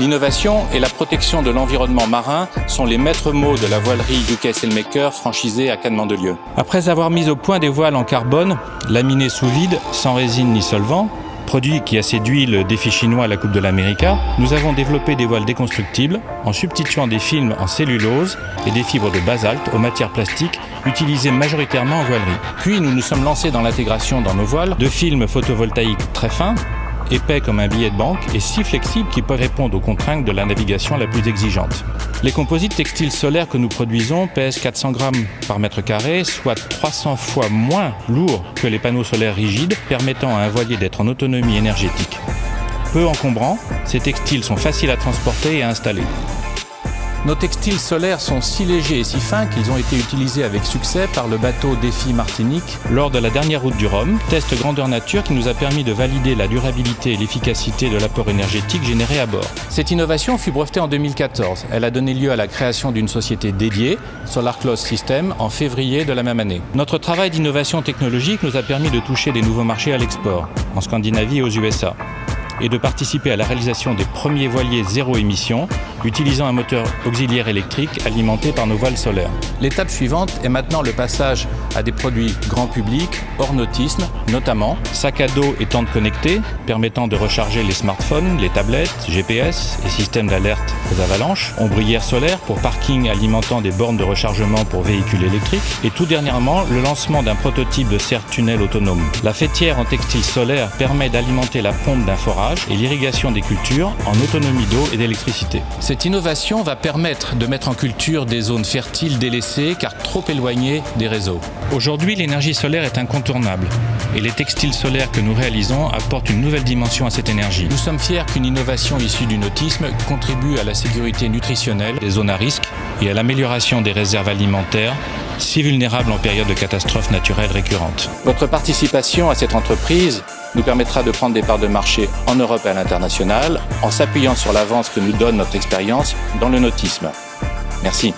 L'innovation et la protection de l'environnement marin sont les maîtres mots de la voilerie UK Sailmaker franchisée à Cannes-Mandelieu. Après avoir mis au point des voiles en carbone, laminées sous vide, sans résine ni solvant, produit qui a séduit le défi chinois à la Coupe de l'América, nous avons développé des voiles déconstructibles en substituant des films en cellulose et des fibres de basalte aux matières plastiques utilisées majoritairement en voilerie. Puis nous nous sommes lancés dans l'intégration dans nos voiles de films photovoltaïques très fins, épais comme un billet de banque et si flexibles qu'ils peuvent répondre aux contraintes de la navigation la plus exigeante. Les composites textiles solaires que nous produisons pèsent 400 grammes par mètre carré, soit 300 fois moins lourds que les panneaux solaires rigides, permettant à un voilier d'être en autonomie énergétique. Peu encombrants, ces textiles sont faciles à transporter et à installer. Nos textiles solaires sont si légers et si fins qu'ils ont été utilisés avec succès par le bateau Défi Martinique lors de la dernière route du Rhum, test grandeur nature qui nous a permis de valider la durabilité et l'efficacité de l'apport énergétique généré à bord. Cette innovation fut brevetée en 2014. Elle a donné lieu à la création d'une société dédiée, Solar Close System, en février de la même année. Notre travail d'innovation technologique nous a permis de toucher des nouveaux marchés à l'export, en Scandinavie et aux USA, et de participer à la réalisation des premiers voiliers zéro émission utilisant un moteur auxiliaire électrique alimenté par nos voiles solaires. L'étape suivante est maintenant le passage à des produits grand public, hors nautisme, notamment sacs à dos et tentes connectées permettant de recharger les smartphones, les tablettes, GPS et systèmes d'alerte aux avalanches, ombrières solaires pour parking alimentant des bornes de rechargement pour véhicules électriques et tout dernièrement le lancement d'un prototype de serre-tunnel autonome. La faîtière en textile solaire permet d'alimenter la pompe d'un forage et l'irrigation des cultures en autonomie d'eau et d'électricité. Cette innovation va permettre de mettre en culture des zones fertiles délaissées car trop éloignées des réseaux. Aujourd'hui, l'énergie solaire est incontournable et les textiles solaires que nous réalisons apportent une nouvelle dimension à cette énergie. Nous sommes fiers qu'une innovation issue du nautisme contribue à la sécurité nutritionnelle des zones à risque et à l'amélioration des réserves alimentaires si vulnérables en période de catastrophes naturelles récurrentes. Votre participation à cette entreprise nous permettra de prendre des parts de marché en Europe et à l'international en s'appuyant sur l'avance que nous donne notre expérience dans le nautisme. Merci.